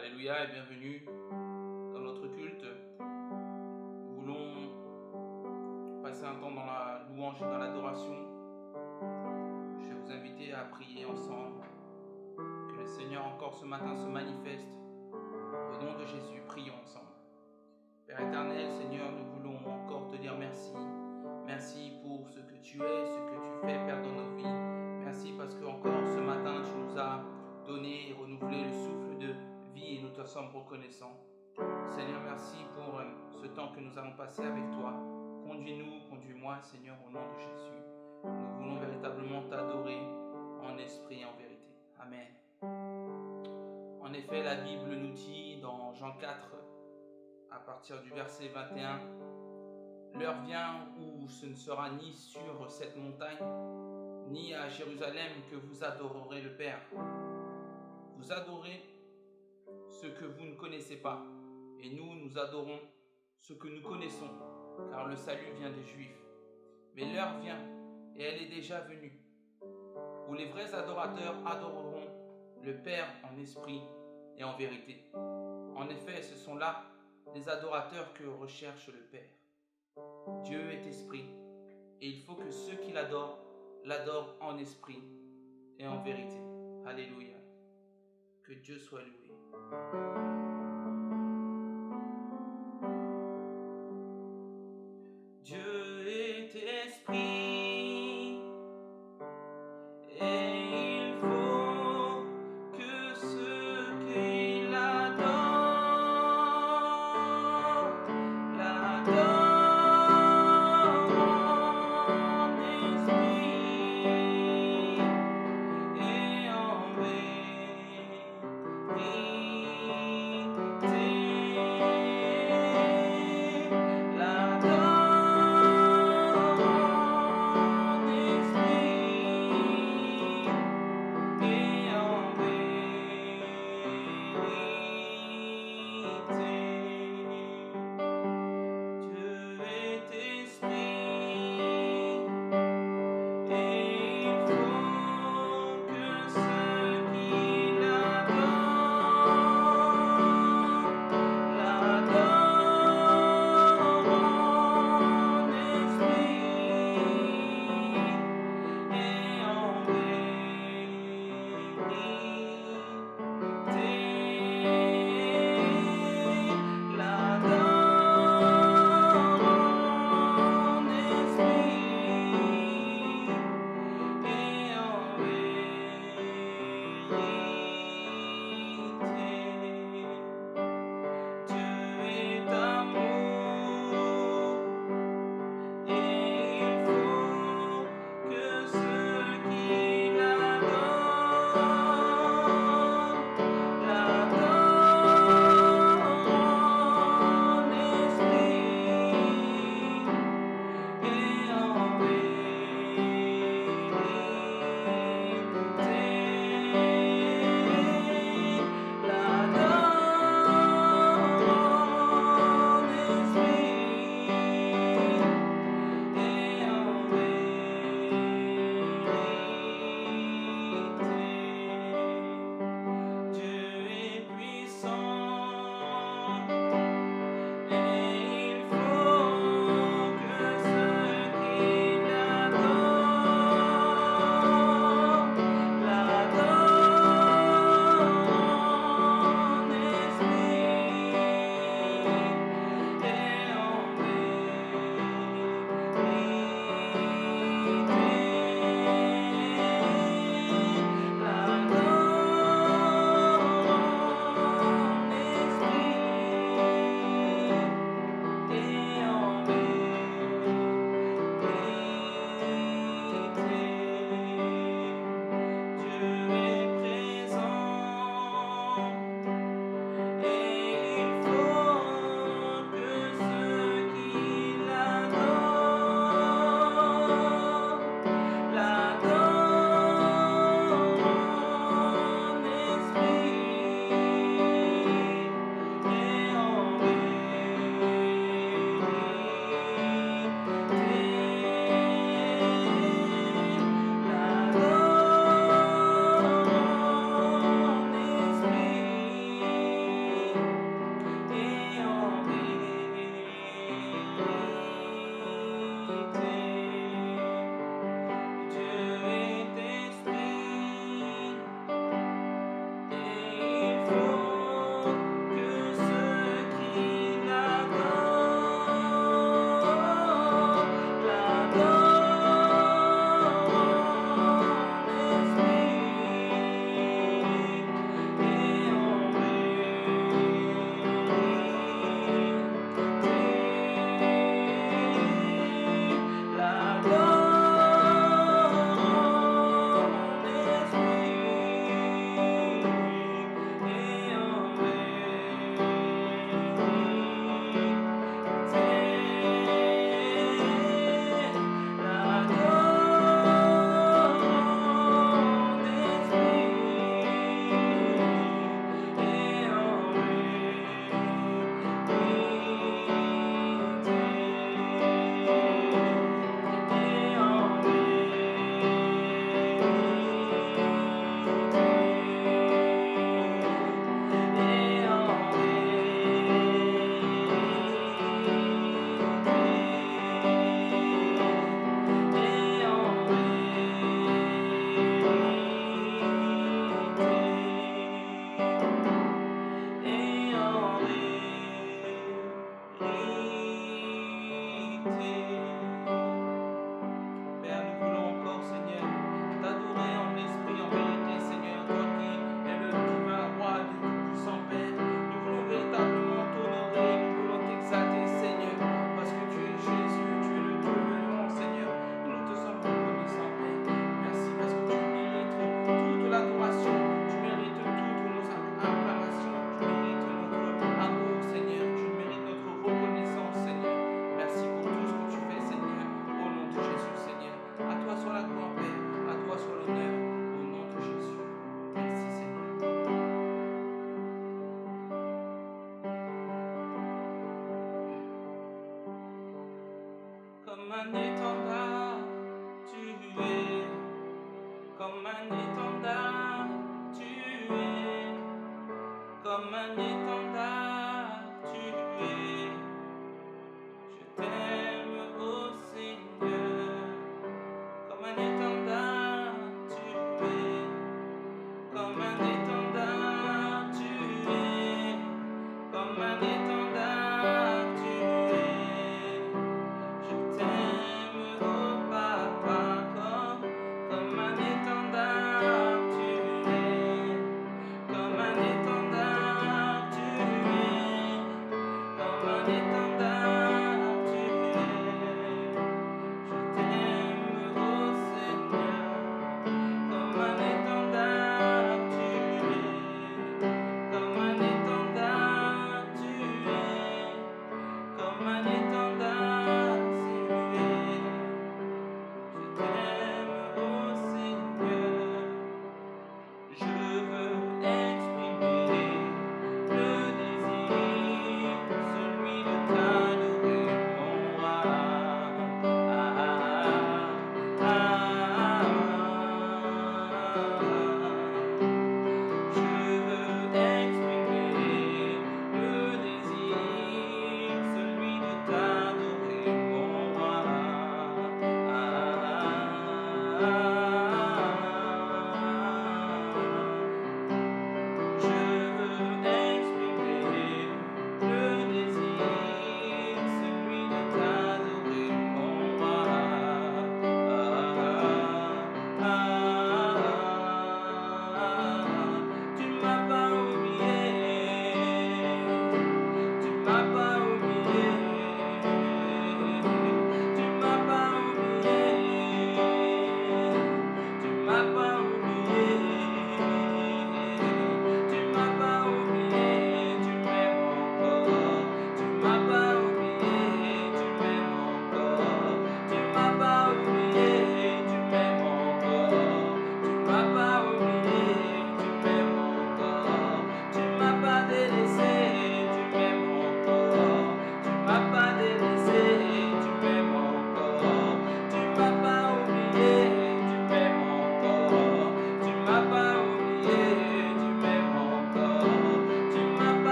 Alléluia et bienvenue dans notre culte. Nous voulons passer un temps dans la louange et dans l'adoration. Je vais vous inviter à prier ensemble. Que le Seigneur encore ce matin se manifeste. Au nom de Jésus, prions ensemble. Père éternel, Seigneur, nous voulons encore te dire merci. Merci pour ce que tu es, ce que tu fais, Père, dans nos vies. Merci parce que encore ce matin, tu nous as donné et renouvelé le souffle de vie et nous te sommes reconnaissants. Seigneur, merci pour ce temps que nous allons passer avec toi. Conduis-nous, conduis-moi, Seigneur, au nom de Jésus. Nous voulons véritablement t'adorer en esprit et en vérité. Amen. En effet, la Bible nous dit dans Jean 4, à partir du verset 21, « L'heure vient où ce ne sera ni sur cette montagne, ni à Jérusalem que vous adorerez le Père. Vous adorez ce que vous ne connaissez pas, et nous adorons ce que nous connaissons, car le salut vient des Juifs. Mais l'heure vient, et elle est déjà venue, où les vrais adorateurs adoreront le Père en esprit et en vérité. En effet, ce sont là les adorateurs que recherche le Père. Dieu est esprit, et il faut que ceux qui l'adorent en esprit et en vérité. Alléluia. Que Dieu soit loué. Dieu est esprit, et il faut que ceux qui l'adorent en esprit et en vérité.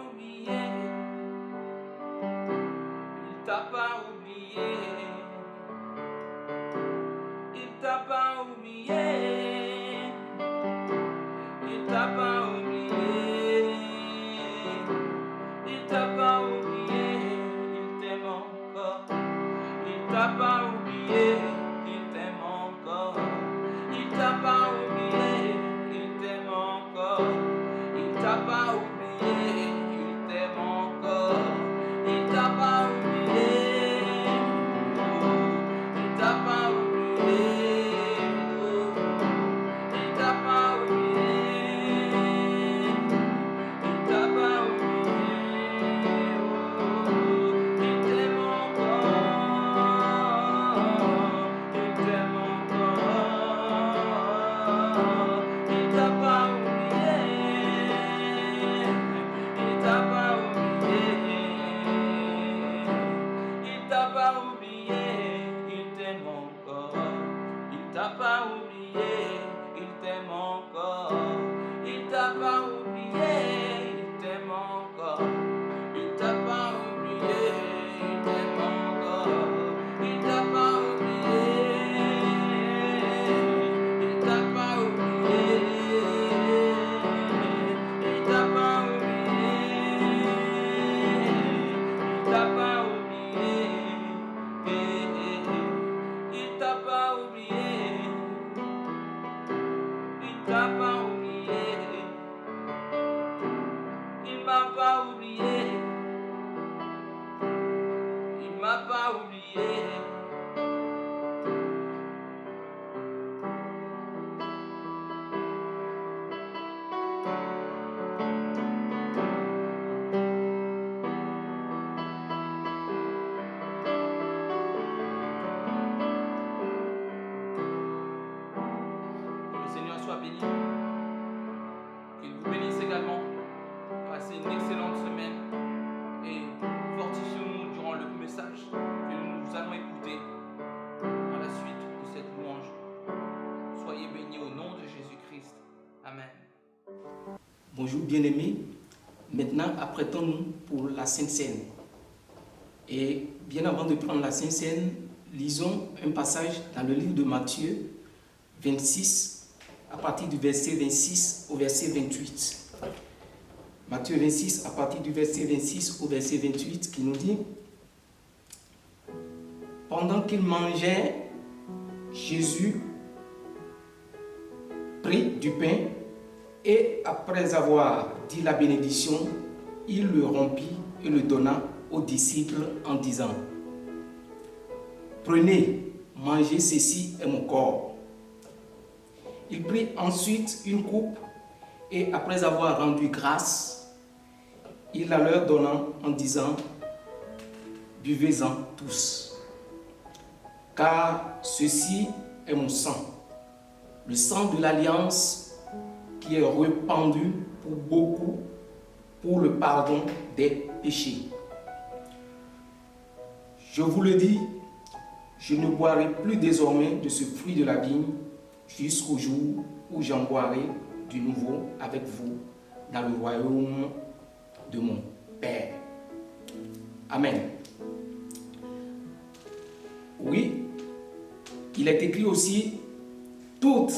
oublié. Il t'a pas oublié. Il t'a pas oublié. Il t'a pas oublié. Il t'a pas oublié. Il t'aime encore. Il t'a pas oublié. Il t'aime encore. Il t'a pas oublié. Il t'aime encore. Il t'a pas oublié. Il t'aime encore. Il t'a pas oublié. Il t'a pas oublié. Il t'a pas oublié. Il t'a pas oublié. Il t'aime encore. Il t'aime encore. Il t'a pas oublié. Il t'a pas oublié. Il t'a pas oublié. Il t'aime encore. Il t'a pas oublié. Il t'aime encore. Il t'a pas oublié. Il t'aime encore. Il t'a pas oublié. Il t'aime encore. Il t'a pas oublié. Il t'a pas oublié. Il t'a pas oublié. Il t'a pas oublié. Il t'a pas oublié. Il t'a pas oublié. Il m'a pas oublié. Il m'a pas oublié. Que le Seigneur soit béni. Qu'il vous bénisse également. Passez une excellente semaine et fortifions-nous durant le message que nous allons écouter à la suite de cette louange. Soyez bénis au nom de Jésus-Christ. Amen. Bonjour bien-aimés, maintenant apprêtons-nous pour la Sainte Seine. Et bien avant de prendre la Sainte Seine, lisons un passage dans le livre de Matthieu 26, à partir du verset 26 au verset 28. Matthieu 26, à partir du verset 26 au verset 28, qui nous dit: Pendant qu'il mangeait, Jésus prit du pain et après avoir dit la bénédiction, il le rompit et le donna aux disciples en disant: Prenez, mangez, ceci est mon corps. Il prit ensuite une coupe et après avoir rendu grâce, il la leur donna en disant: Buvez-en tous, car ceci est mon sang, le sang de l'alliance qui est répandu pour beaucoup pour le pardon des péchés. Je vous le dis, je ne boirai plus désormais de ce fruit de la vigne jusqu'au jour où j'en boirai du nouveau avec vous dans le royaume de mon Père. Amen. Oui, il est écrit aussi: toutes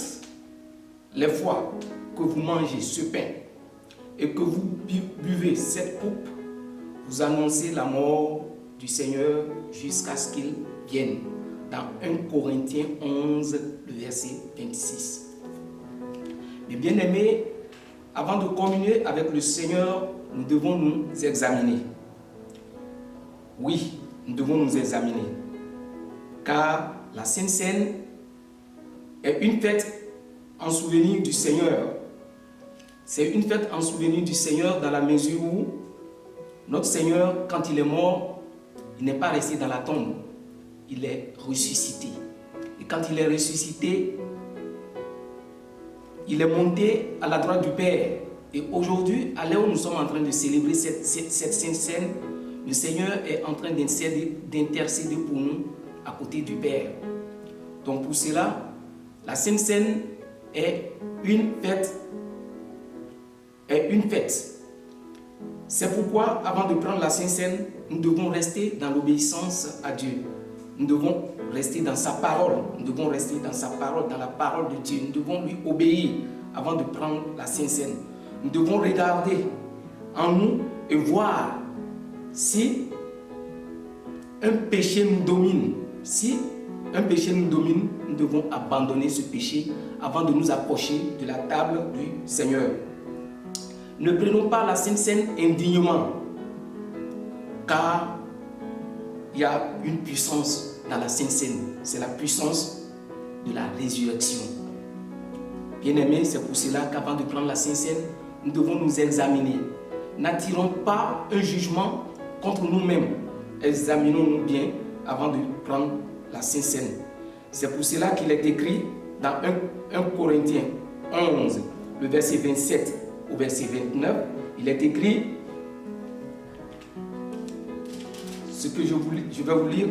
les fois que vous mangez ce pain et que vous buvez cette coupe, vous annoncez la mort du Seigneur jusqu'à ce qu'il vienne. Dans 1 Corinthiens 11, le verset 26. Mais bien aimés, avant de communier avec le Seigneur, nous devons nous examiner. Oui, nous devons nous examiner. Car la Sainte Seine est une fête en souvenir du Seigneur. C'est une fête en souvenir du Seigneur dans la mesure où notre Seigneur, quand il est mort, il n'est pas resté dans la tombe. Il est ressuscité. Et quand il est ressuscité, il est monté à la droite du Père. Et aujourd'hui, à l'heure où nous sommes en train de célébrer cette Sainte Seine, le Seigneur est en train d'intercéder pour nous à côté du Père. Donc pour cela, la Sainte Seine est une fête C'est pourquoi, avant de prendre la Sainte Seine, nous devons rester dans l'obéissance à Dieu. Nous devons rester dans sa parole. Nous devons rester dans sa parole, dans la parole de Dieu. Nous devons lui obéir avant de prendre la Sainte Seine. Nous devons regarder en nous et voir si un péché nous domine. Si un péché nous domine, nous devons abandonner ce péché avant de nous approcher de la table du Seigneur. Ne prenons pas la Sainte Seine indignement, car il y a une puissance dans la Sainte Seine. C'est la puissance de la résurrection. Bien-aimés, c'est pour cela qu'avant de prendre la Sainte Seine, nous devons nous examiner. N'attirons pas un jugement contre nous-mêmes. Examinons-nous bien avant de prendre la Sainte Seine. C'est pour cela qu'il est écrit dans 1 Corinthiens 11, le verset 27 au verset 29, il est écrit ce que je vais vous lire.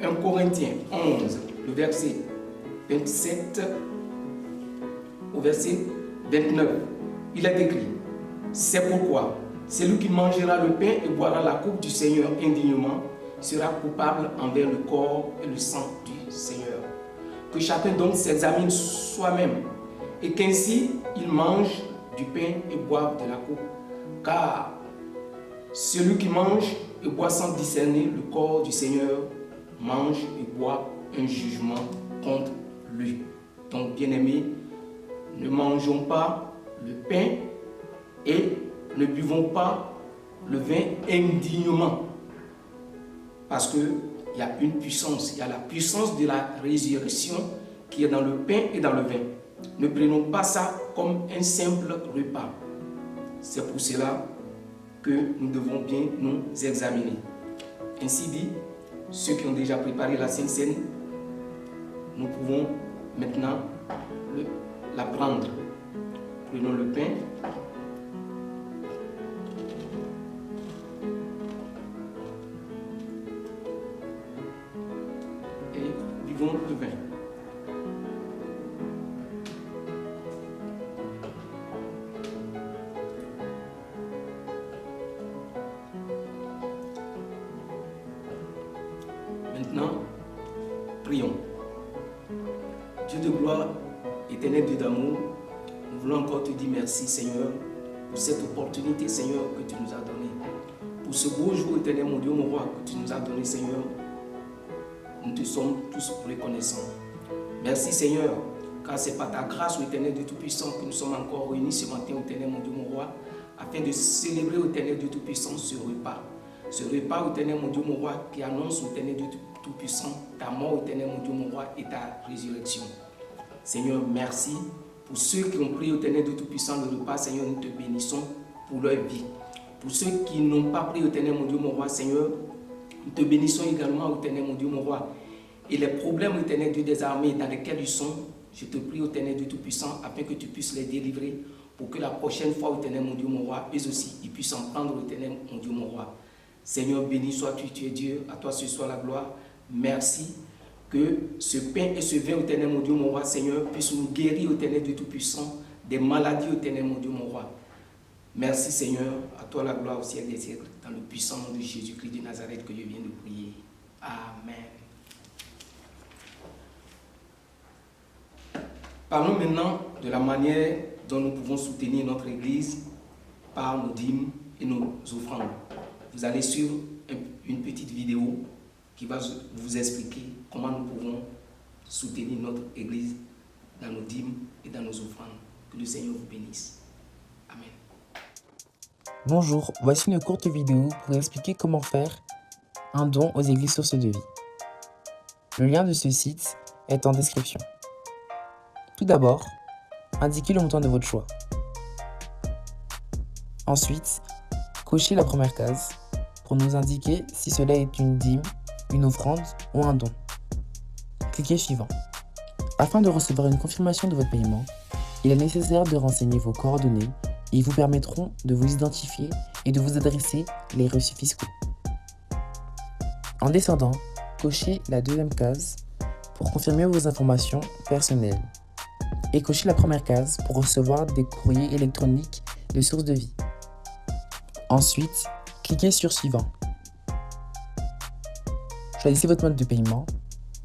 1 Corinthiens 11, le verset 27 au verset 29. Il est écrit: c'est pourquoi celui qui mangera le pain et boira la coupe du Seigneur indignement sera coupable envers le corps et le sang du Seigneur. Que chacun donc s'examine soi-même et qu'ainsi il mange du pain et boive de la coupe. Car celui qui mange et boit sans discerner le corps du Seigneur mange et boit un jugement contre lui. Donc, bien-aimés, ne mangeons pas le pain et ne buvons pas le vin indignement. Parce qu'il y a une puissance, il y a la puissance de la résurrection qui est dans le pain et dans le vin. Ne prenons pas ça comme un simple repas. C'est pour cela que nous devons bien nous examiner. Ainsi dit, ceux qui ont déjà préparé la Sainte Seine, nous pouvons maintenant la prendre. Prenons le pain. Et buvons le vin. Maintenant, prions. Dieu de gloire, éternel Dieu d'amour, nous voulons encore te dire merci, Seigneur, pour cette opportunité, Seigneur, que tu nous as donnée. Pour ce beau jour, éternel, mon Dieu, mon roi, que tu nous as donné, Seigneur. Nous te sommes tous reconnaissants. Merci, Seigneur, car c'est par ta grâce, éternel Dieu Tout-Puissant, que nous sommes encore réunis ce matin, éternel, mon Dieu, mon roi, afin de célébrer, éternel Dieu Tout-Puissant, ce repas. Ce repas, éternel, mon Dieu, mon roi, qui annonce, éternel Dieu Tout-Puissant, ta mort, éternel, mon Dieu, mon roi, et ta résurrection. Seigneur, merci pour ceux qui ont pris, éternel Dieu Tout-Puissant, le repas. Seigneur, nous te bénissons pour leur vie. Pour ceux qui n'ont pas pris, éternel, mon Dieu, mon roi, Seigneur, nous te bénissons également, éternel, mon Dieu, mon roi. Et les problèmes, éternel Dieu des armées, dans lesquels ils sont, je te prie, éternel Dieu Tout-Puissant, afin que tu puisses les délivrer, pour que la prochaine fois, éternel, mon Dieu, mon roi, eux aussi, ils puissent en prendre, éternel, mon Dieu, mon roi. Seigneur, béni sois-tu, tu es Dieu, à toi ce soit la gloire. Merci que ce pain et ce vin, éternel, mon Dieu, mon roi, Seigneur, puissent nous guérir, éternel Dieu Tout-Puissant, des maladies, éternel, mon Dieu, mon roi. Merci, Seigneur, à toi la gloire au ciel des siècles, dans le puissant nom de Jésus-Christ de Nazareth que je viens de prier. Amen. Parlons maintenant de la manière dont nous pouvons soutenir notre Église par nos dîmes et nos offrandes. Vous allez suivre une petite vidéo qui va vous expliquer comment nous pouvons soutenir notre Église dans nos dîmes et dans nos offrandes. Que le Seigneur vous bénisse. Amen. Bonjour, voici une courte vidéo pour expliquer comment faire un don aux églises sources de vie. Le lien de ce site est en description. Tout d'abord, indiquez le montant de votre choix. Ensuite, cochez la première case pour nous indiquer si cela est une dîme, une offrande ou un don. Cliquez suivant. Afin de recevoir une confirmation de votre paiement, il est nécessaire de renseigner vos coordonnées et ils vous permettront de vous identifier et de vous adresser les reçus fiscaux. En descendant, cochez la deuxième case pour confirmer vos informations personnelles et cochez la première case pour recevoir des courriers électroniques de source de vie. Ensuite, cliquez sur Suivant. Choisissez votre mode de paiement.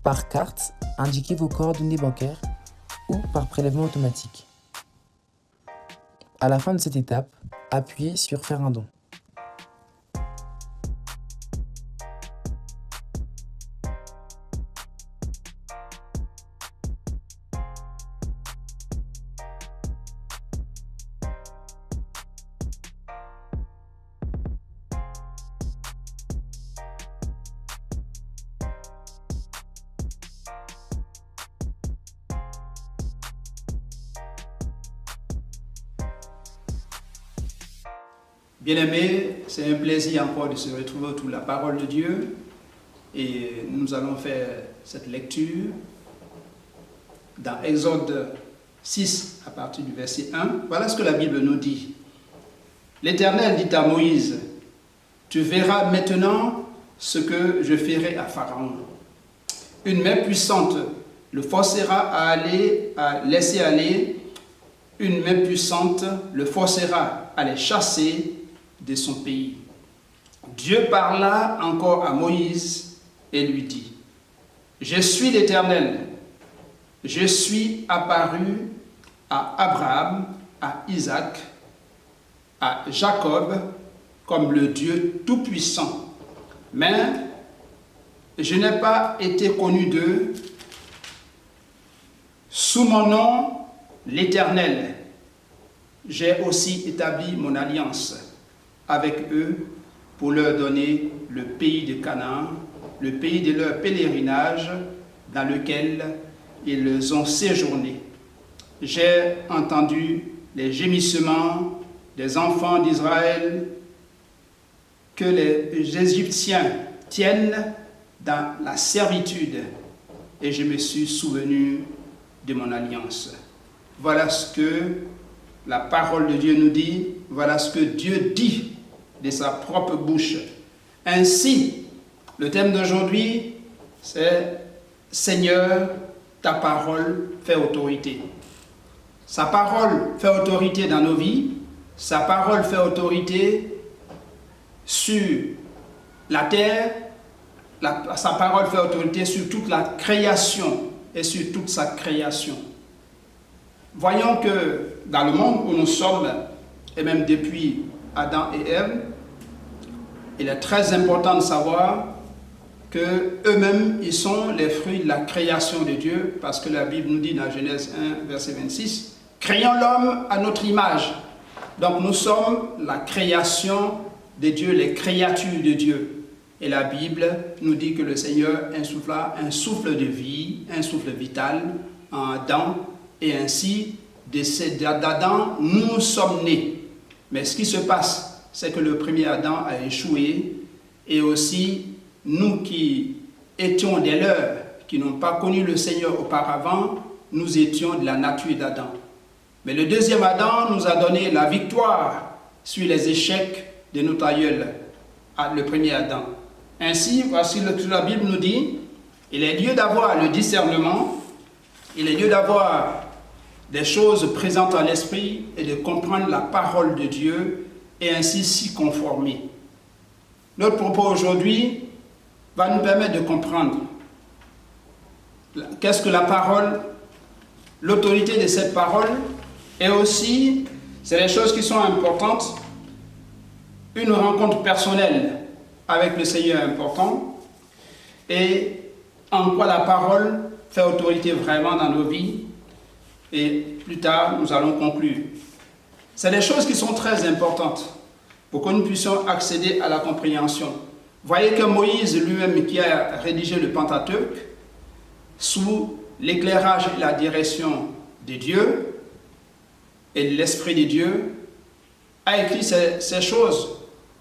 Par carte, indiquez vos coordonnées bancaires ou par prélèvement automatique. À la fin de cette étape, appuyez sur Faire un don. Bien-aimés, c'est un plaisir encore de se retrouver autour de la parole de Dieu et nous allons faire cette lecture dans Exode 6 à partir du verset 1. Voilà ce que la Bible nous dit. L'Éternel dit à Moïse, « Tu verras maintenant ce que je ferai à Pharaon. Une main puissante le forcera à laisser aller. Une main puissante le forcera à les chasser de son pays. » Dieu parla encore à Moïse et lui dit, « Je suis l'Éternel. Je suis apparu à Abraham, à Isaac, à Jacob comme le Dieu Tout-Puissant. Mais je n'ai pas été connu d'eux. Sous mon nom, l'Éternel, j'ai aussi établi mon alliance avec eux pour leur donner le pays de Canaan, le pays de leur pèlerinage dans lequel ils ont séjourné. J'ai entendu les gémissements des enfants d'Israël que les Égyptiens tiennent dans la servitude et je me suis souvenu de mon alliance. » Voilà ce que la parole de Dieu nous dit, voilà ce que Dieu dit de sa propre bouche. Ainsi, le thème d'aujourd'hui, c'est « Seigneur, ta parole fait autorité ». Sa parole fait autorité dans nos vies, sa parole fait autorité sur la terre, sa parole fait autorité sur toute la création et sur toute sa création. Voyons que dans le monde où nous sommes, et même depuis Adam et Ève, il est très important de savoir qu'eux-mêmes, ils sont les fruits de la création de Dieu, parce que la Bible nous dit dans Genèse 1, verset 26, « Créons l'homme à notre image ». Donc nous sommes la création de Dieu, les créatures de Dieu. Et la Bible nous dit que le Seigneur insuffla un souffle de vie, un souffle vital en Adam, et ainsi, d'Adam, nous sommes nés. Mais ce qui se passe, c'est que le premier Adam a échoué, et aussi, nous qui étions des leurs, qui n'ont pas connu le Seigneur auparavant, nous étions de la nature d'Adam. Mais le deuxième Adam nous a donné la victoire sur les échecs de notre aïeul, le premier Adam. Ainsi, voici ce que la Bible nous dit, il est lieu d'avoir le discernement, il est lieu d'avoir des choses présentes à l'esprit et de comprendre la parole de Dieu et ainsi s'y conformer. Notre propos aujourd'hui va nous permettre de comprendre qu'est-ce que la parole, l'autorité de cette parole, et aussi, c'est les choses qui sont importantes, une rencontre personnelle avec le Seigneur est important, et en quoi la parole fait autorité vraiment dans nos vies, et plus tard, nous allons conclure. C'est des choses qui sont très importantes pour que nous puissions accéder à la compréhension. Voyez que Moïse lui-même, qui a rédigé le Pentateuque, sous l'éclairage et la direction de Dieu et de l'Esprit de Dieu, a écrit ces choses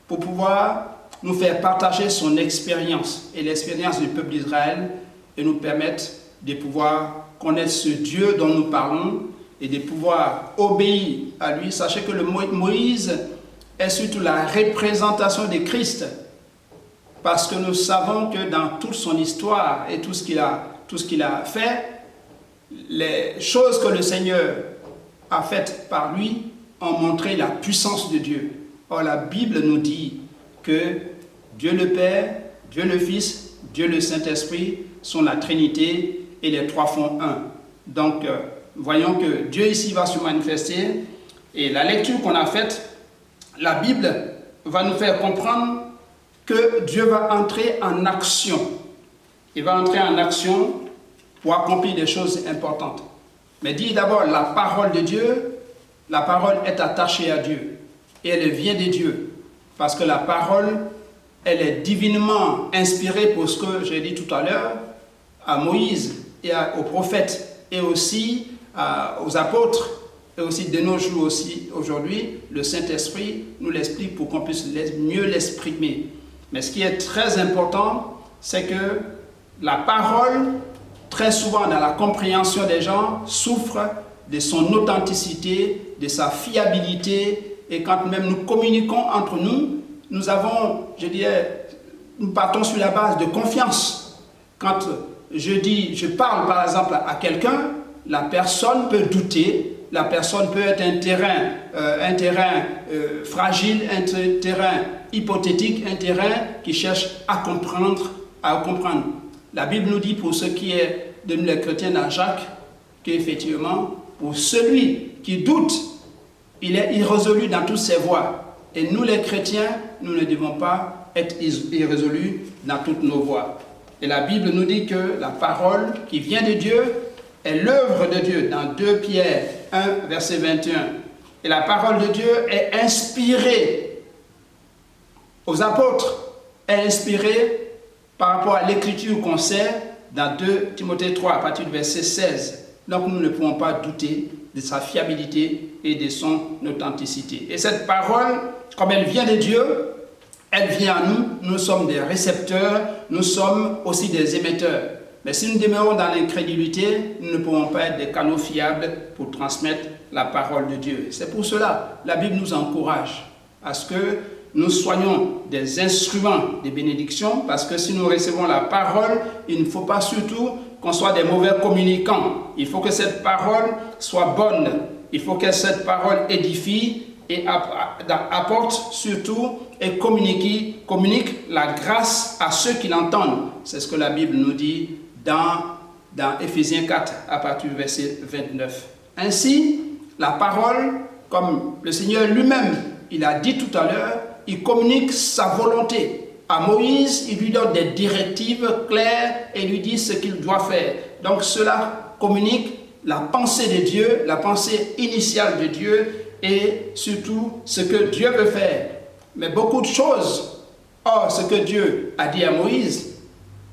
pour pouvoir nous faire partager son expérience et l'expérience du peuple d'Israël et nous permettre de pouvoir connaître ce Dieu dont nous parlons et de pouvoir obéir à lui. Sachez que Moïse est surtout la représentation de Christ, parce que nous savons que dans toute son histoire et tout ce qu'il a fait, les choses que le Seigneur a faites par lui ont montré la puissance de Dieu. Or, la Bible nous dit que Dieu le Père, Dieu le Fils, Dieu le Saint-Esprit sont la Trinité et les trois font un. Donc, voyons que Dieu ici va se manifester et la lecture qu'on a faite, la Bible va nous faire comprendre que Dieu va entrer en action. Il va entrer en action pour accomplir des choses importantes. Mais dit d'abord, la parole de Dieu, la parole est attachée à Dieu et elle vient de Dieu. Parce que la parole, elle est divinement inspirée pour ce que j'ai dit tout à l'heure à Moïse et aux prophètes et aussi aux apôtres et aussi de nos jours aussi aujourd'hui, le Saint-Esprit nous l'explique pour qu'on puisse mieux l'exprimer. Mais ce qui est très important, c'est que la parole, très souvent dans la compréhension des gens, souffre de son authenticité, de sa fiabilité. Et quand même nous communiquons entre nous, nous avons, je dirais, nous partons sur la base de confiance. Quand je parle par exemple à quelqu'un, la personne peut douter, la personne peut être un terrain fragile, un terrain hypothétique, un terrain qui cherche à comprendre. La Bible nous dit pour ce qui est de nous les chrétiens dans Jacques, qu'effectivement, pour celui qui doute, il est irrésolu dans toutes ses voies. Et nous les chrétiens, nous ne devons pas être irrésolus dans toutes nos voies. Et la Bible nous dit que la parole qui vient de Dieu est l'œuvre de Dieu dans 2 Pierre 1, verset 21. Et la parole de Dieu est inspirée aux apôtres, est inspirée par rapport à l'écriture qu'on sait dans 2 Timothée 3, à partir du verset 16. Donc nous ne pouvons pas douter de sa fiabilité et de son authenticité. Et cette parole, comme elle vient de Dieu, elle vient à nous. Nous sommes des récepteurs, nous sommes aussi des émetteurs. Mais si nous demeurons dans l'incrédulité, nous ne pouvons pas être des canaux fiables pour transmettre la parole de Dieu. C'est pour cela que la Bible nous encourage à ce que nous soyons des instruments de bénédiction, parce que si nous recevons la parole, il ne faut pas surtout qu'on soit des mauvais communicants. Il faut que cette parole soit bonne. Il faut que cette parole édifie et apporte surtout et communique la grâce à ceux qui l'entendent. C'est ce que la Bible nous dit dans Éphésiens 4 à partir du verset 29. Ainsi, la parole, comme le Seigneur lui-même, il a dit tout à l'heure, il communique sa volonté. À Moïse, il lui donne des directives claires et lui dit ce qu'il doit faire. Donc cela communique la pensée de Dieu, la pensée initiale de Dieu et surtout ce que Dieu veut faire. Mais beaucoup de choses, or ce que Dieu a dit à Moïse,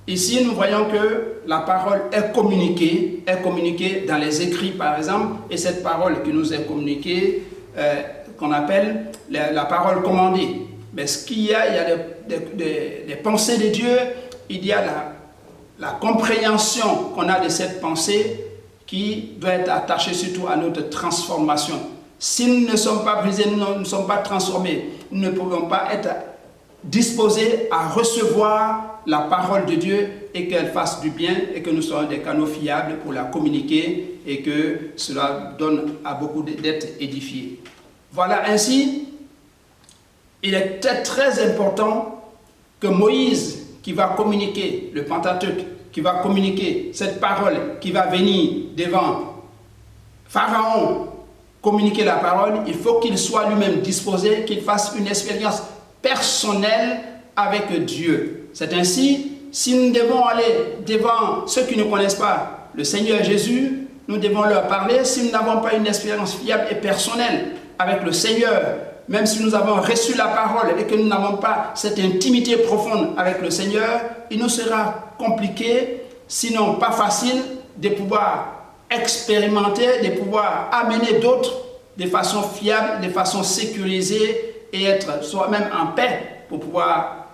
ici nous voyons que la parole est communiquée dans les écrits par exemple, et cette parole qui nous est communiquée, qu'on appelle la parole commandée. Mais ce qu'il y a, il y a des pensées de Dieu, il y a la compréhension qu'on a de cette pensée qui doit être attachée surtout à notre transformation. Si nous ne sommes pas brisés, nous ne sommes pas transformés, nous ne pouvons pas être disposés à recevoir la parole de Dieu et qu'elle fasse du bien et que nous soyons des canaux fiables pour la communiquer et que cela donne à beaucoup d'être édifiés. Voilà, ainsi, il est très important que Moïse, qui va communiquer le Pentateuque, qui va communiquer cette parole, qui va venir devant Pharaon, communiquer la parole, il faut qu'il soit lui-même disposé, qu'il fasse une expérience personnelle avec Dieu. C'est ainsi, si nous devons aller devant ceux qui ne connaissent pas le Seigneur Jésus, nous devons leur parler. Si nous n'avons pas une expérience fiable et personnelle avec le Seigneur, même si nous avons reçu la parole et que nous n'avons pas cette intimité profonde avec le Seigneur, il nous sera compliqué, sinon pas facile, de pouvoir expérimenter, de pouvoir amener d'autres de façon fiable, de façon sécurisée et être soi-même en paix pour pouvoir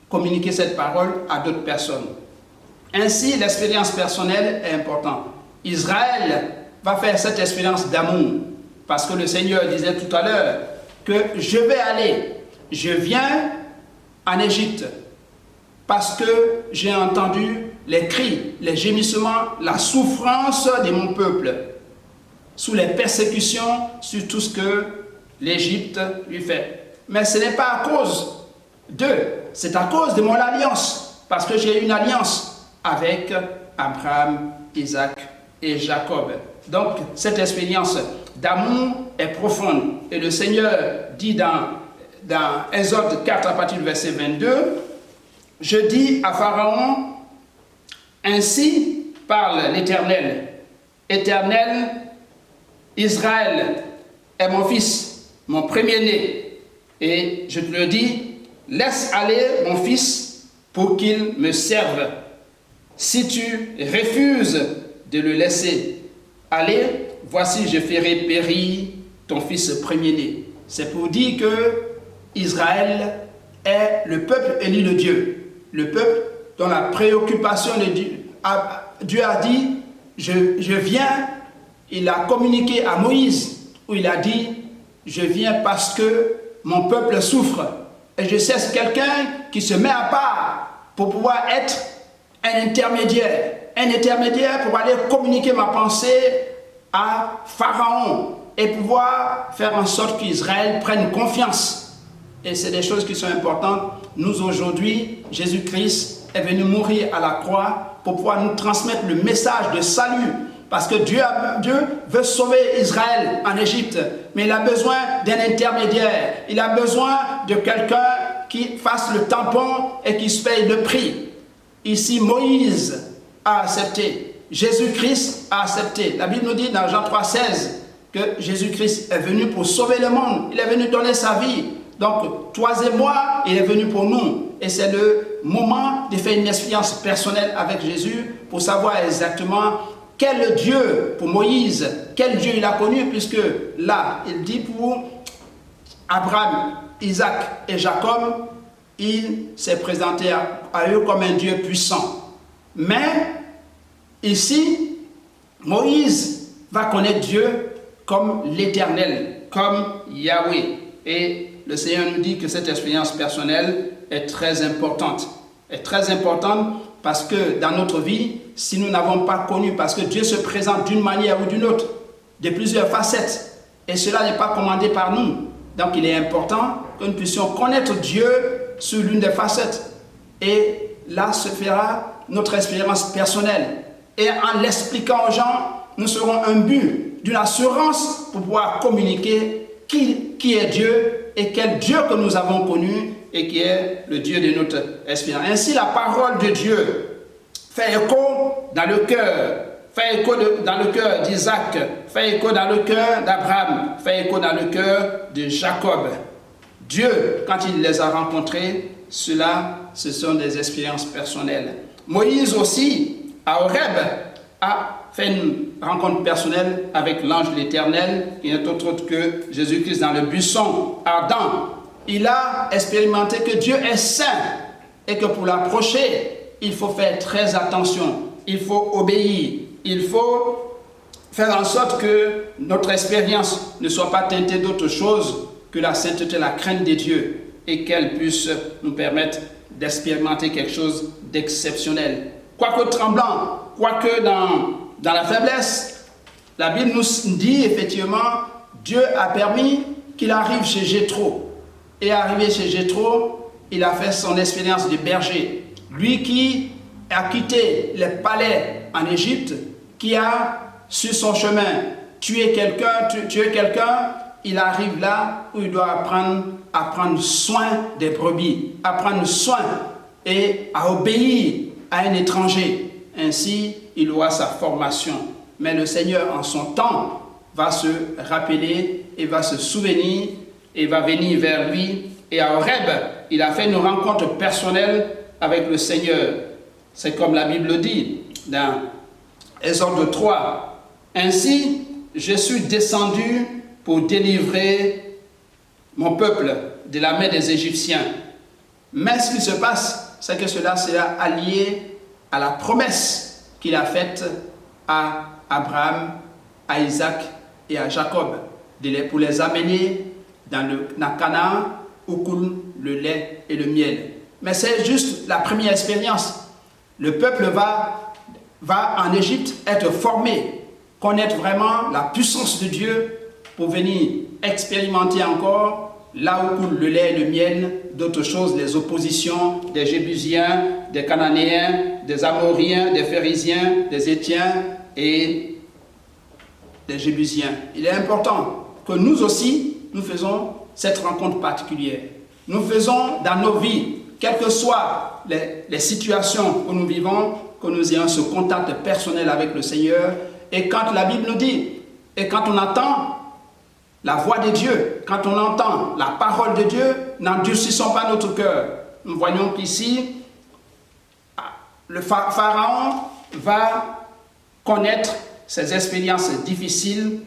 communiquer cette parole à d'autres personnes. Ainsi, l'expérience personnelle est importante. Israël va faire cette expérience d'amour parce que le Seigneur disait tout à l'heure que je vais aller, je viens en Égypte parce que j'ai entendu les cris, les gémissements, la souffrance de mon peuple, sous les persécutions, sur tout ce que l'Égypte lui fait. Mais ce n'est pas à cause d'eux, c'est à cause de mon alliance, parce que j'ai une alliance avec Abraham, Isaac et Jacob. Donc, cette expérience d'amour est profonde. Et le Seigneur dit dans Exode 4, à partir du verset 22, « Je dis à Pharaon, ainsi parle l'Éternel. Éternel, Israël est mon fils, mon premier-né. Et je te le dis, laisse aller mon fils pour qu'il me serve. Si tu refuses de le laisser aller, voici je ferai périr ton fils premier-né. » C'est pour dire que Israël est le peuple élu de Dieu. Le peuple dont la préoccupation de Dieu a dit, je viens, il a communiqué à Moïse, où il a dit, je viens parce que mon peuple souffre. Et je cherche quelqu'un qui se met à part pour pouvoir être un intermédiaire pour aller communiquer ma pensée à Pharaon et pouvoir faire en sorte qu'Israël prenne confiance. Et c'est des choses qui sont importantes. Nous aujourd'hui, Jésus-Christ est venu mourir à la croix pour pouvoir nous transmettre le message de salut. Parce que Dieu veut sauver Israël en Égypte, mais il a besoin d'un intermédiaire. Il a besoin de quelqu'un qui fasse le tampon et qui se paye le prix. Ici, Moïse a accepté. Jésus-Christ a accepté. La Bible nous dit dans Jean 3,16 que Jésus-Christ est venu pour sauver le monde. Il est venu donner sa vie. Donc, toi et moi, il est venu pour nous. Et c'est le moment de faire une expérience personnelle avec Jésus pour savoir exactement quel Dieu, pour Moïse, quel Dieu il a connu, puisque là, il dit pour Abraham, Isaac et Jacob, il s'est présenté à eux comme un Dieu puissant. Mais, ici, Moïse va connaître Dieu comme l'Éternel, comme Yahweh. Et le Seigneur nous dit que cette expérience personnelle est très importante. Est très importante parce que dans notre vie, si nous n'avons pas connu, parce que Dieu se présente d'une manière ou d'une autre, de plusieurs facettes, et cela n'est pas commandé par nous. Donc il est important que nous puissions connaître Dieu sur l'une des facettes. Et là se fera notre expérience personnelle. Et en l'expliquant aux gens, nous serons un but d'une assurance pour pouvoir communiquer qui est Dieu et quel Dieu que nous avons connu et qui est le Dieu de notre espérance. Ainsi, la parole de Dieu fait écho dans le cœur, fait écho dans le cœur d'Isaac, fait écho dans le cœur d'Abraham, fait écho dans le cœur de Jacob. Dieu, quand il les a rencontrés, ce sont des expériences personnelles. Moïse aussi, à Horeb, a fait une rencontre personnelle avec l'ange de l'Éternel, qui n'est autre que Jésus-Christ dans le buisson ardent. Il a expérimenté que Dieu est saint et que pour l'approcher, il faut faire très attention, il faut obéir, il faut faire en sorte que notre expérience ne soit pas teintée d'autre chose que la sainteté, la crainte de Dieu, et qu'elle puisse nous permettre d'expérimenter quelque chose d'exceptionnel. Quoique tremblant, quoique dans la faiblesse, la Bible nous dit effectivement, Dieu a permis qu'il arrive chez Jéthro. Et arrivé chez Jéthro, il a fait son expérience de berger. Lui qui a quitté les palais en Égypte, qui a, sur son chemin, tué quelqu'un, il arrive là où il doit apprendre à prendre soin des brebis, à prendre soin et à obéir à un étranger. Ainsi, il aura sa formation. Mais le Seigneur, en son temps, va se rappeler et va se souvenir et va venir vers lui. Et à Horeb, il a fait une rencontre personnelle avec le Seigneur. C'est comme la Bible dit dans Exode 3. Ainsi, je suis descendu pour délivrer mon peuple de la main des Égyptiens. Mais ce qui se passe, c'est que cela sera allié à la promesse qu'il a faite à Abraham, à Isaac et à Jacob, pour les amener dans Canaan où coule le lait et le miel. Mais c'est juste la première expérience. Le peuple va en Égypte être formé, connaître vraiment la puissance de Dieu pour venir expérimenter encore là où coule le lait et le miel, d'autres choses, les oppositions des Jébusiens, des Cananéens, des Amoriens, des Phérésiens, des Étiens et des Jébusiens. Il est important que nous aussi, nous faisons cette rencontre particulière. Nous faisons dans nos vies, quelles que soient les situations où nous vivons, que nous ayons ce contact personnel avec le Seigneur. Et quand la Bible nous dit, et quand on entend la voix de Dieu, quand on entend la parole de Dieu, n'endurcissons pas notre cœur. Nous voyons qu'ici, le Pharaon va connaître ces expériences difficiles,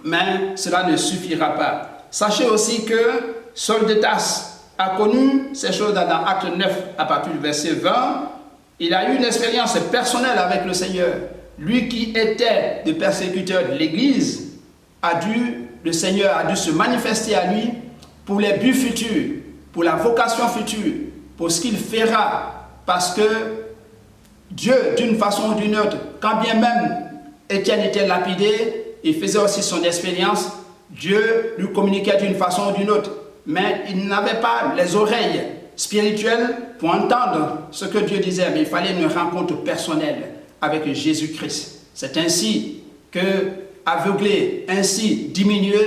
mais cela ne suffira pas. Sachez aussi que Saul de Tarse a connu ces choses dans Acte 9 à partir du verset 20. Il a eu une expérience personnelle avec le Seigneur. Lui qui était le persécuteur de l'Église, le Seigneur a dû se manifester à lui pour les buts futurs, pour la vocation future, pour ce qu'il fera. Parce que Dieu, d'une façon ou d'une autre, quand bien même Étienne était lapidé, il faisait aussi son expérience, Dieu lui communiquait d'une façon ou d'une autre. Mais il n'avait pas les oreilles spirituelles pour entendre ce que Dieu disait. Mais il fallait une rencontre personnelle avec Jésus-Christ. C'est ainsi que, aveuglé, ainsi diminué,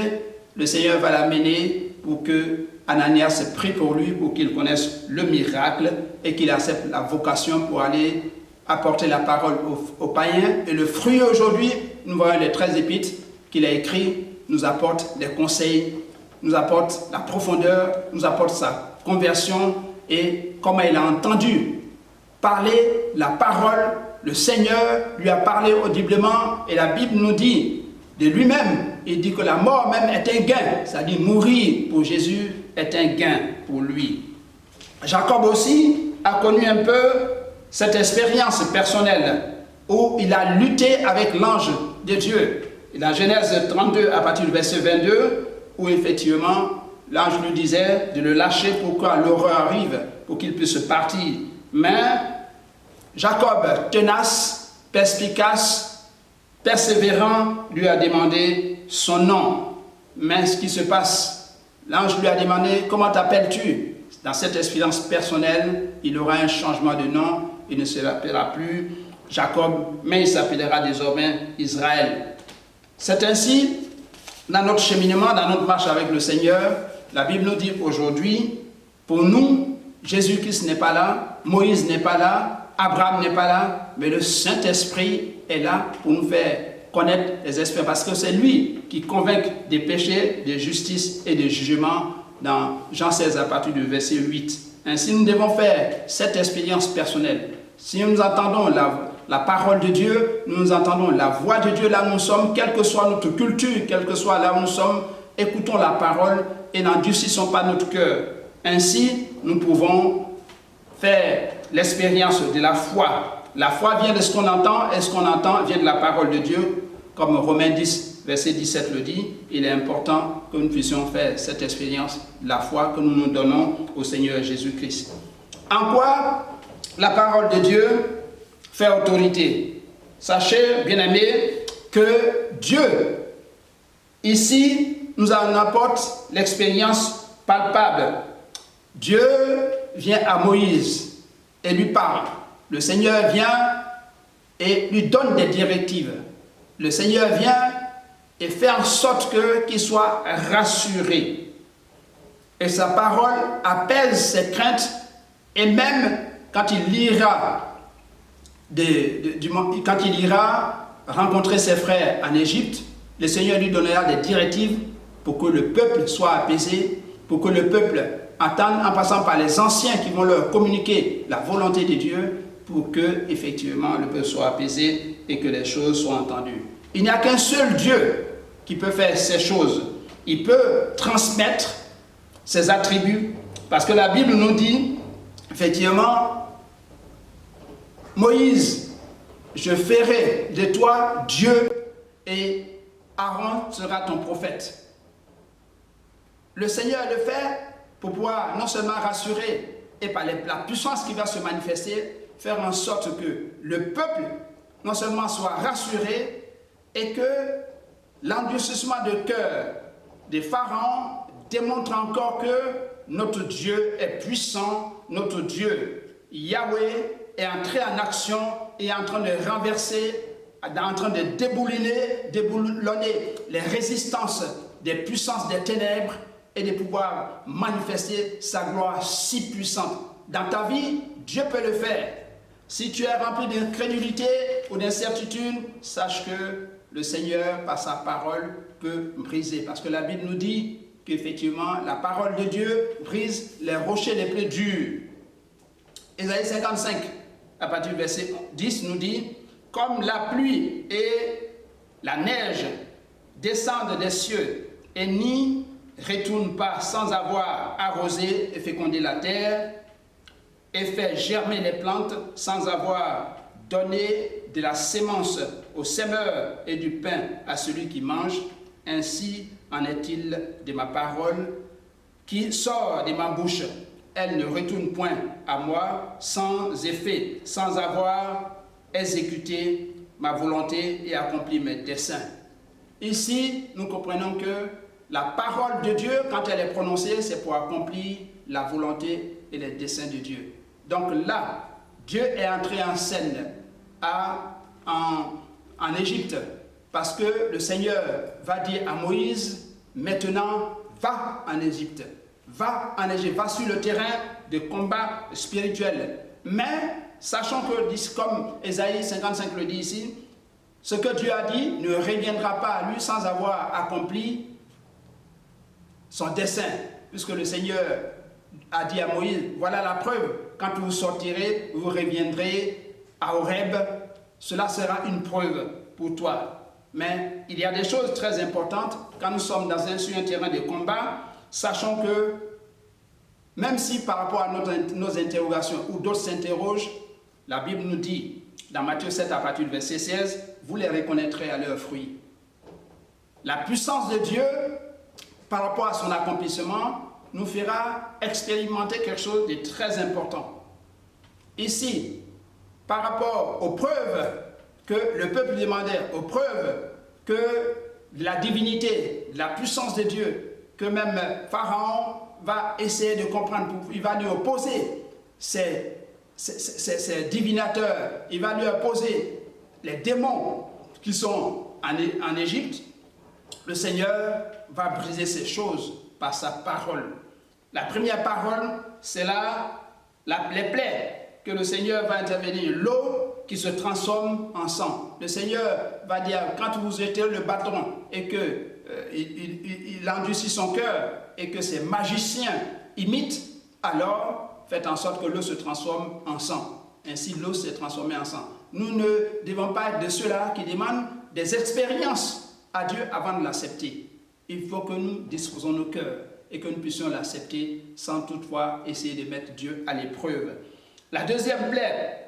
le Seigneur va l'amener pour que Ananias prie pour lui, pour qu'il connaisse le miracle et qu'il accepte la vocation pour aller apporter la parole aux païens. Et le fruit aujourd'hui, nous voyons les 13 épîtres qu'il a écrits, nous apporte des conseils, nous apporte la profondeur, nous apporte sa conversion et comment il a entendu parler la parole. Le Seigneur lui a parlé audiblement et la Bible nous dit de lui-même, il dit que la mort même est un gain, c'est-à-dire mourir pour Jésus est un gain pour lui. Jacob aussi a connu un peu cette expérience personnelle où il a lutté avec l'ange de Dieu. Et dans Genèse 32 à partir du verset 22, où effectivement l'ange lui disait de le lâcher pour que l'horreur arrive, pour qu'il puisse partir. Mais Jacob, tenace, perspicace, persévérant, lui a demandé son nom. Mais ce qui se passe, l'ange lui a demandé « Comment t'appelles-tu » Dans cette expérience personnelle, il aura un changement de nom. Il ne s'appellera plus Jacob, mais il s'appellera désormais Israël. C'est ainsi, dans notre cheminement, dans notre marche avec le Seigneur, la Bible nous dit aujourd'hui, pour nous, Jésus-Christ n'est pas là, Moïse n'est pas là, Abraham n'est pas là, mais le Saint-Esprit est là pour nous faire connaître les esprits, parce que c'est lui qui convainc des péchés, de justice et de jugement dans Jean 16 à partir du verset 8. Ainsi, nous devons faire cette expérience personnelle. Si nous entendons la parole de Dieu, nous entendons la voix de Dieu là où nous sommes, quelle que soit notre culture, quelle que soit là où nous sommes, écoutons la parole et n'endurcissons pas notre cœur. Ainsi, nous pouvons faire l'expérience de la foi. La foi vient de ce qu'on entend et ce qu'on entend vient de la parole de Dieu. Comme Romains 10, verset 17 le dit, il est important que nous puissions faire cette expérience de la foi que nous nous donnons au Seigneur Jésus-Christ. En quoi la parole de Dieu fait autorité? Sachez, bien-aimés, que Dieu, ici, nous en apporte l'expérience palpable. Dieu vient à Moïse et lui parle. Le Seigneur vient et lui donne des directives. Le Seigneur vient et fait en sorte qu'il soit rassuré. Et sa parole apaise ses craintes et même quand il ira, quand il ira rencontrer ses frères en Égypte, le Seigneur lui donnera des directives pour que le peuple soit apaisé, pour que le peuple entende en passant par les anciens qui vont leur communiquer la volonté de Dieu pour que, effectivement, le peuple soit apaisé et que les choses soient entendues. Il n'y a qu'un seul Dieu qui peut faire ces choses. Il peut transmettre ses attributs parce que la Bible nous dit, effectivement, Moïse, je ferai de toi Dieu et Aaron sera ton prophète. Le Seigneur le fait pour pouvoir non seulement rassurer et par la puissance qui va se manifester, faire en sorte que le peuple non seulement soit rassuré et que l'endurcissement de cœur des pharaons démontre encore que notre Dieu est puissant, notre Dieu, Yahweh, est entré en action et est en train de renverser, en train de déboulonner les résistances des puissances des ténèbres et de pouvoir manifester sa gloire si puissante. Dans ta vie, Dieu peut le faire. Si tu es rempli d'incrédulité ou d'incertitude, sache que le Seigneur, par sa parole, peut briser. Parce que la Bible nous dit qu'effectivement, la parole de Dieu brise les rochers les plus durs. Ésaïe 55, à partir du verset 10, nous dit « Comme la pluie et la neige descendent des cieux et n'y retournent pas sans avoir arrosé et fécondé la terre, et fait germer les plantes sans avoir donné de la sémence au semeur et du pain à celui qui mange, ainsi en est-il de ma parole qui sort de ma bouche. Elle ne retourne point à moi sans effet, sans avoir exécuté ma volonté et accompli mes desseins. » Ici, nous comprenons que la parole de Dieu, quand elle est prononcée, c'est pour accomplir la volonté et les desseins de Dieu. Donc là, Dieu est entré en scène en Égypte parce que le Seigneur va dire à Moïse, maintenant, va en Égypte, va en Égypte, va sur le terrain de combat spirituel. Mais, sachant que, comme Ésaïe 55 le dit ici, ce que Dieu a dit ne reviendra pas à lui sans avoir accompli son dessein, puisque le Seigneur a dit à Moïse, voilà la preuve, quand vous sortirez, vous reviendrez à Horeb, cela sera une preuve pour toi. Mais il y a des choses très importantes quand nous sommes sur un terrain de combat, sachant que même si par rapport à nos interrogations ou d'autres s'interrogent, la Bible nous dit, dans Matthieu 7 à partir du verset 16, vous les reconnaîtrez à leurs fruits. La puissance de Dieu, par rapport à son accomplissement, nous fera expérimenter quelque chose de très important. Ici, par rapport aux preuves que le peuple demandait, aux preuves que la divinité, la puissance de Dieu, que même Pharaon va essayer de comprendre, il va lui opposer ses divinateurs, il va lui opposer les démons qui sont en Égypte. Le Seigneur va briser ces choses par sa parole. La première parole, c'est les plaies que le Seigneur va intervenir, l'eau qui se transforme en sang. Le Seigneur va dire, quand vous jetez le bâton et qu'il endurcit son cœur et que ces magiciens imitent, alors faites en sorte que l'eau se transforme en sang. Ainsi, l'eau s'est transformée en sang. Nous ne devons pas être de ceux-là qui demandent des expériences à Dieu avant de l'accepter. Il faut que nous disposons nos cœurs et que nous puissions l'accepter sans toutefois essayer de mettre Dieu à l'épreuve. La deuxième plaie,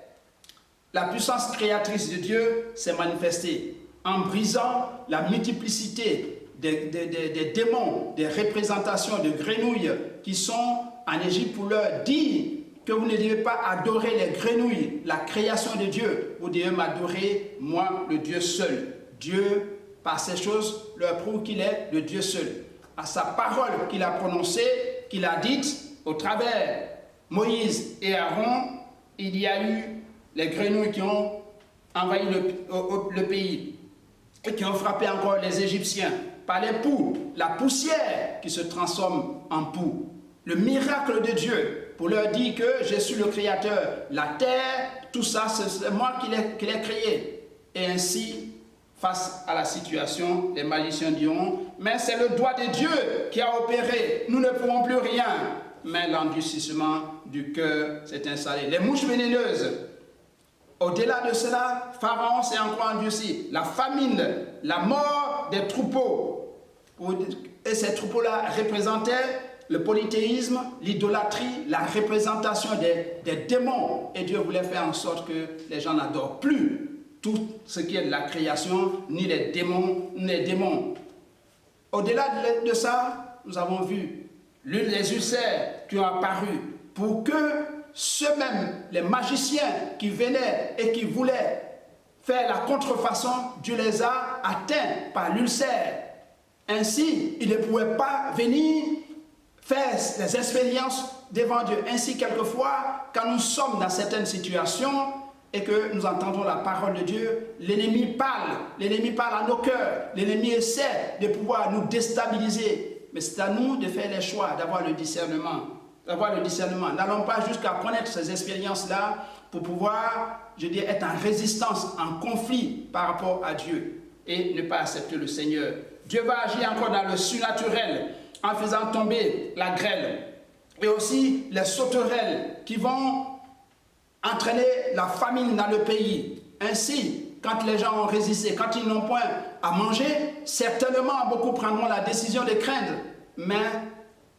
la puissance créatrice de Dieu s'est manifestée en brisant la multiplicité des démons, des représentations de grenouilles qui sont en Égypte pour leur dire que vous ne devez pas adorer les grenouilles, la création de Dieu. Vous devez m'adorer, moi, le Dieu seul. Dieu, par ces choses, leur prouve qu'il est le Dieu seul. À sa parole qu'il a prononcée, qu'il a dite, au travers Moïse et Aaron, il y a eu les grenouilles qui ont envahi le pays et qui ont frappé encore les Égyptiens par les poux, la poussière qui se transforme en poux. Le miracle de Dieu pour leur dire que je suis le Créateur, la terre, tout ça, c'est moi qui l'ai créé. Et ainsi, face à la situation, les magiciens diront, mais c'est le doigt de Dieu qui a opéré, nous ne pouvons plus rien. Mais l'endurcissement du cœur s'est installé. Les mouches vénéneuses, au-delà de cela, Pharaon s'est encore endurci. La famine, la mort des troupeaux. Et ces troupeaux-là représentaient le polythéisme, l'idolâtrie, la représentation des démons. Et Dieu voulait faire en sorte que les gens n'adorent plus tout ce qui est de la création, ni les démons. Au-delà de ça, nous avons vu les ulcères qui ont apparu pour que ceux-mêmes, les magiciens qui venaient et qui voulaient faire la contrefaçon, Dieu les a atteints par l'ulcère. Ainsi, ils ne pouvaient pas venir faire des expériences devant Dieu. Ainsi, quelquefois, quand nous sommes dans certaines situations et que nous entendons la parole de Dieu, l'ennemi parle à nos cœurs, l'ennemi essaie de pouvoir nous déstabiliser. Mais c'est à nous de faire les choix, d'avoir le discernement. N'allons pas jusqu'à connaître ces expériences-là pour pouvoir, être en résistance, en conflit par rapport à Dieu et ne pas accepter le Seigneur. Dieu va agir encore dans le surnaturel en faisant tomber la grêle et aussi les sauterelles qui vont entraîner la famine dans le pays. Ainsi, quand les gens ont résisté, quand ils n'ont point à manger, certainement beaucoup prendront la décision de craindre. Mais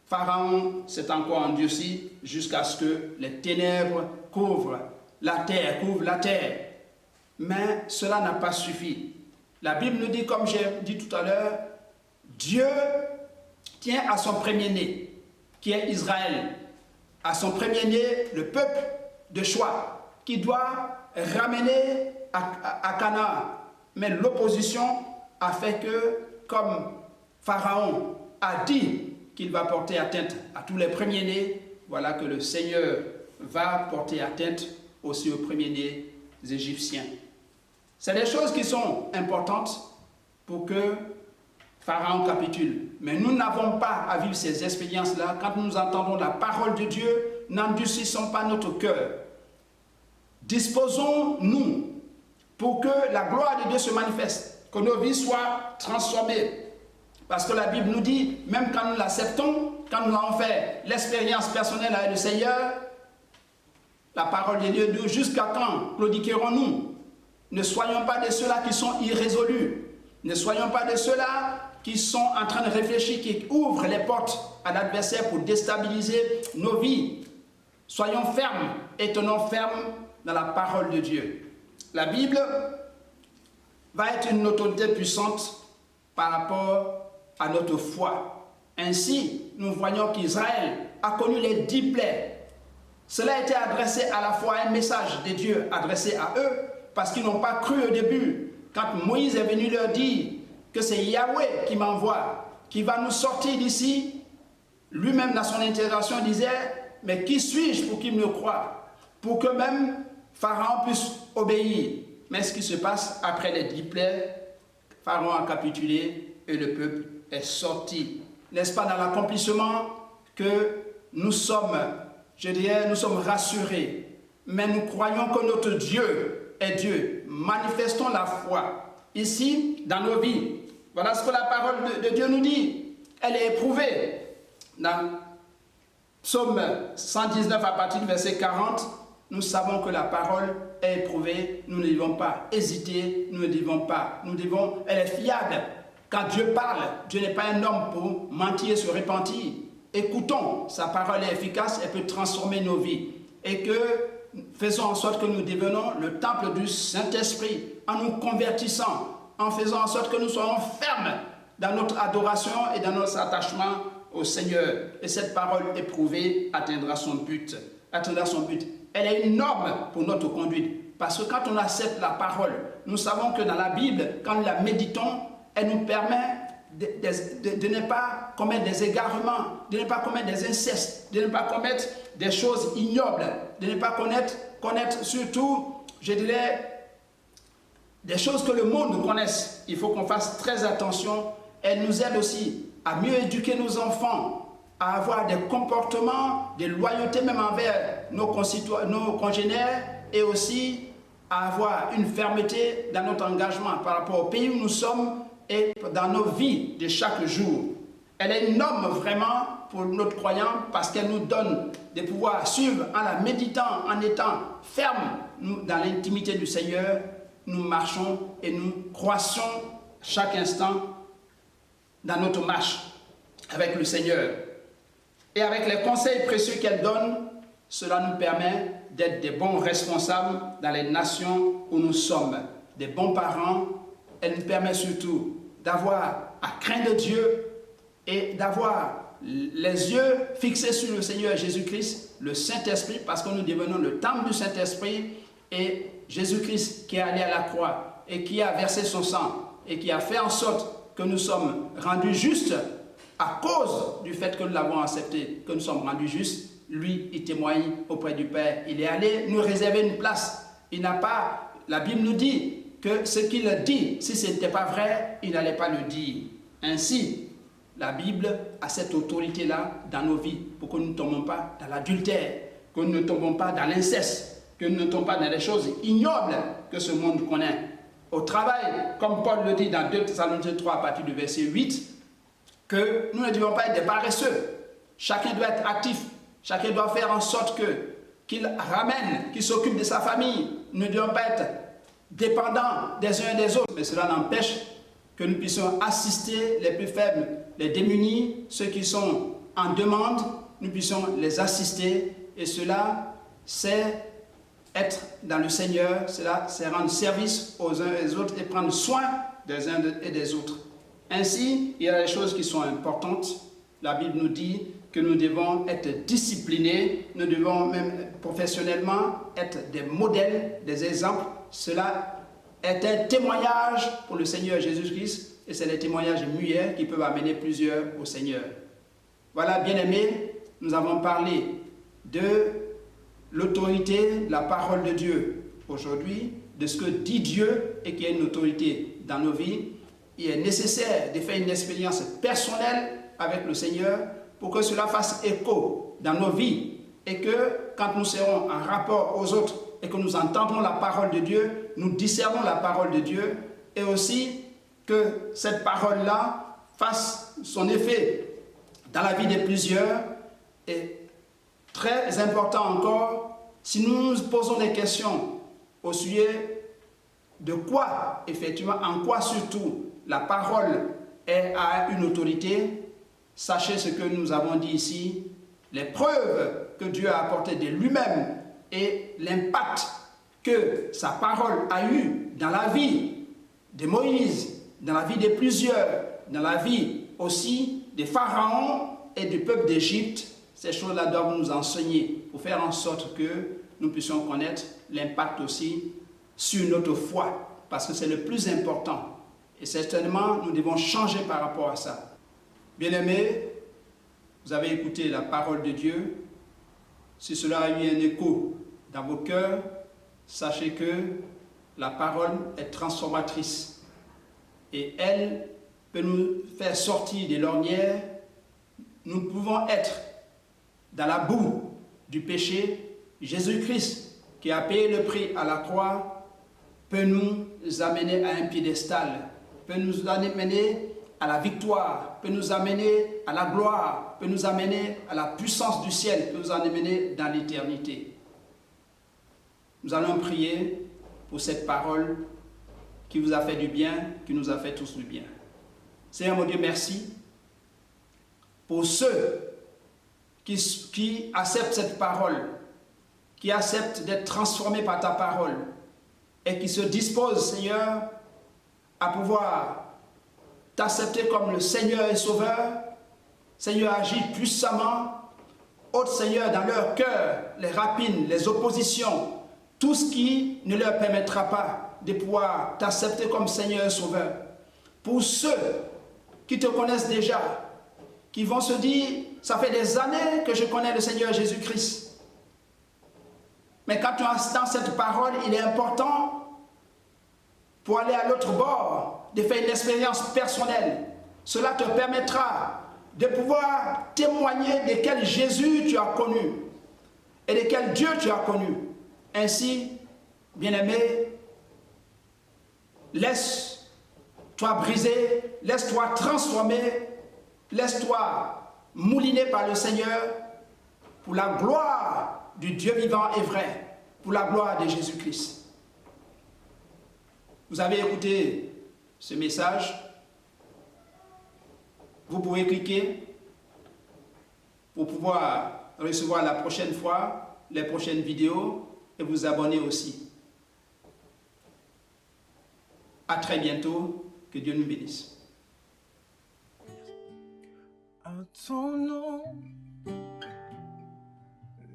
Pharaon s'est encore endurci jusqu'à ce que les ténèbres couvrent la terre. Mais cela n'a pas suffi. La Bible nous dit, comme j'ai dit tout à l'heure, Dieu tient à son premier-né, qui est Israël, à son premier-né, le peuple de choix, qui doit ramener à Canaan. Mais l'opposition a fait que, comme Pharaon a dit qu'il va porter atteinte à tous les premiers-nés, voilà que le Seigneur va porter atteinte aussi aux premiers-nés égyptiens. C'est des choses qui sont importantes pour que Pharaon capitule. Mais nous n'avons pas à vivre ces expériences-là. Quand nous entendons la parole de Dieu, n'endurcissons pas notre cœur. Disposons-nous pour que la gloire de Dieu se manifeste, que nos vies soient transformées. Parce que la Bible nous dit, même quand nous l'acceptons, quand nous avons fait l'expérience personnelle avec le Seigneur, la parole de Dieu dit, jusqu'à quand claudiquerons-nous? Ne soyons pas de ceux-là qui sont irrésolus. Ne soyons pas de ceux-là qui sont en train de réfléchir, qui ouvrent les portes à l'adversaire pour déstabiliser nos vies. Soyons fermes et tenons fermes dans la parole de Dieu. La Bible va être une autorité puissante par rapport à notre foi. Ainsi, nous voyons qu'Israël a connu les 10 plaies. Cela a été adressé à la fois un message de Dieu adressé à eux, parce qu'ils n'ont pas cru au début. Quand Moïse est venu leur dire que c'est Yahweh qui m'envoie, qui va nous sortir d'ici, lui-même dans son intervention disait, mais qui suis-je pour qu'il me croie? Pour que même Pharaon puisse obéir. Mais ce qui se passe après les 10 plaies, Pharaon a capitulé et le peuple est sorti. N'est-ce pas dans l'accomplissement que nous sommes, nous sommes rassurés. Mais nous croyons que notre Dieu est Dieu. Manifestons la foi ici dans nos vies. Voilà ce que la parole de Dieu nous dit. Elle est éprouvée. Dans Psaume 119 à partir du verset 40, nous savons que la parole est éprouvée. Nous ne devons pas hésiter. Elle est fiable. Quand Dieu parle, Dieu n'est pas un homme pour mentir et se repentir. Écoutons, sa parole est efficace, elle peut transformer nos vies. Et que faisons en sorte que nous devenons le temple du Saint-Esprit en nous convertissant, en faisant en sorte que nous soyons fermes dans notre adoration et dans notre attachement au Seigneur. Et cette parole éprouvée atteindra son but. Elle est une norme pour notre conduite. Parce que quand on accepte la parole, nous savons que dans la Bible, quand nous la méditons, elle nous permet de ne pas commettre des égarements, de ne pas commettre des incestes, de ne pas commettre des choses ignobles, de ne pas connaître surtout, des choses que le monde connaisse. Il faut qu'on fasse très attention. Elle nous aide aussi à mieux éduquer nos enfants, à avoir des comportements, des loyautés même envers nos congénères et aussi à avoir une fermeté dans notre engagement par rapport au pays où nous sommes et dans nos vies de chaque jour. Elle est une norme vraiment pour notre croyant parce qu'elle nous donne de pouvoir suivre en la méditant, en étant fermes dans l'intimité du Seigneur. Nous marchons et nous croissons chaque instant dans notre marche avec le Seigneur. Et avec les conseils précieux qu'elle donne, cela nous permet d'être des bons responsables dans les nations où nous sommes, des bons parents. Elle nous permet surtout d'avoir à craindre Dieu et d'avoir les yeux fixés sur le Seigneur Jésus-Christ, le Saint-Esprit, parce que nous devenons le temple du Saint-Esprit et Jésus-Christ qui est allé à la croix et qui a versé son sang et qui a fait en sorte que nous sommes rendus justes à cause du fait que nous l'avons accepté, que nous sommes rendus justes, lui, il témoigne auprès du Père. Il est allé nous réserver une place. Il n'a pas, la Bible nous dit que ce qu'il dit, si ce n'était pas vrai, il n'allait pas le dire. Ainsi, la Bible a cette autorité-là dans nos vies pour que nous ne tombions pas dans l'adultère, que nous ne tombons pas dans l'inceste, que nous ne tombons pas dans les choses ignobles que ce monde connaît. Au travail, comme Paul le dit dans 2 Thessaloniciens 3 à partir du verset 8, que nous ne devons pas être des paresseux. Chacun doit être actif. Chacun doit faire en sorte qu'il ramène, qu'il s'occupe de sa famille. Nous ne devons pas être dépendants des uns et des autres. Mais cela n'empêche que nous puissions assister les plus faibles, les démunis, ceux qui sont en demande, nous puissions les assister. Et cela, c'est être dans le Seigneur, cela, c'est rendre service aux uns et aux autres et prendre soin des uns et des autres. Ainsi, il y a des choses qui sont importantes. La Bible nous dit que nous devons être disciplinés, nous devons même professionnellement être des modèles, des exemples. Cela est un témoignage pour le Seigneur Jésus-Christ et c'est des témoignages muets qui peuvent amener plusieurs au Seigneur. Voilà, bien-aimés, nous avons parlé de l'autorité de la parole de Dieu aujourd'hui, de ce que dit Dieu et qui a une autorité dans nos vies. Il est nécessaire de faire une expérience personnelle avec le Seigneur pour que cela fasse écho dans nos vies et que quand nous serons en rapport aux autres et que nous entendrons la parole de Dieu, nous discernons la parole de Dieu et aussi que cette parole-là fasse son effet dans la vie de plusieurs. Et très important encore, si nous nous posons des questions au sujet de quoi, effectivement, en quoi surtout la parole a une autorité, sachez ce que nous avons dit ici, les preuves que Dieu a apportées de lui-même et l'impact que sa parole a eu dans la vie de Moïse, dans la vie de plusieurs, dans la vie aussi des pharaons et du peuple d'Égypte. Ces choses-là doivent nous enseigner pour faire en sorte que nous puissions connaître l'impact aussi sur notre foi, parce que c'est le plus important. Et certainement, nous devons changer par rapport à ça. Bien-aimés, vous avez écouté la parole de Dieu. Si cela a eu un écho dans vos cœurs, sachez que la parole est transformatrice. Et elle peut nous faire sortir des lornières. Nous pouvons être dans la boue du péché. Jésus-Christ, qui a payé le prix à la croix, peut nous amener à un piédestal, peut nous amener à la victoire, peut nous amener à la gloire, peut nous amener à la puissance du ciel, peut nous amener dans l'éternité. Nous allons prier pour cette parole qui vous a fait du bien, qui nous a fait tous du bien. Seigneur mon Dieu, merci pour ceux qui acceptent cette parole, qui acceptent d'être transformés par ta parole et qui se disposent, Seigneur, à pouvoir t'accepter comme le Seigneur et Sauveur. Seigneur, agis puissamment. Ôte, Seigneur, dans leur cœur les rapines, les oppositions, tout ce qui ne leur permettra pas de pouvoir t'accepter comme Seigneur et Sauveur. Pour ceux qui te connaissent déjà, qui vont se dire, ça fait des années que je connais le Seigneur Jésus-Christ. Mais quand tu entends cette parole, il est important pour aller à l'autre bord, de faire une expérience personnelle. Cela te permettra de pouvoir témoigner de quel Jésus tu as connu et de quel Dieu tu as connu. Ainsi, bien-aimé, laisse-toi briser, laisse-toi transformer, laisse-toi mouliner par le Seigneur pour la gloire du Dieu vivant et vrai, pour la gloire de Jésus-Christ. Vous avez écouté ce message. Vous pouvez cliquer pour pouvoir recevoir la prochaine fois les prochaines vidéos et vous abonner aussi. À très bientôt. Que Dieu nous bénisse. À ton nom,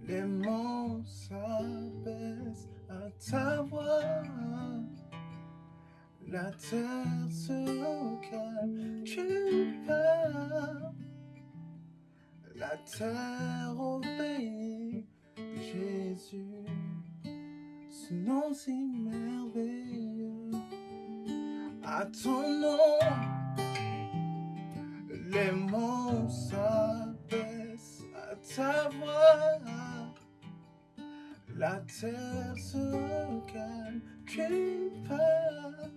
les mots s'abaissent à ta voix. La terre se calme, tu parles. terre au pays de Jésus, ce nom si merveilleux. À ton nom, les monts s'abaissent, à ta voix, la terre se calme. Tu parles,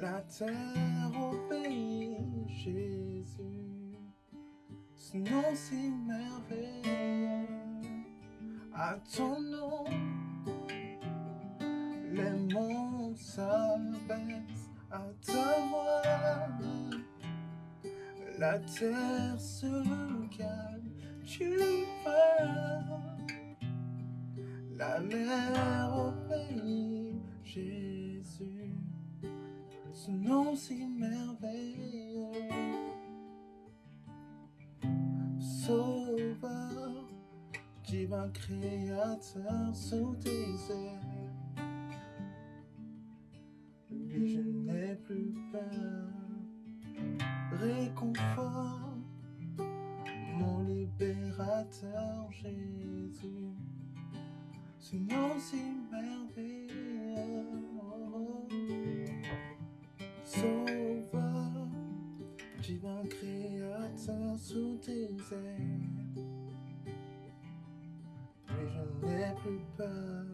la terre obéit, Jésus, ce nom si merveilleux. À ton nom, les monts s'abaissent, à ta voix, la terre se calme. Tu parles, la mer obéit, Jésus, ce nom si merveilleux. Sauveur, divin créateur sous tes ailes, oui, je n'ai plus peur. Réconfort, mon libérateur Jésus, ce nom si merveilleux. Sauveur, divin créateur sous tes ailes, mais je n'ai plus peur.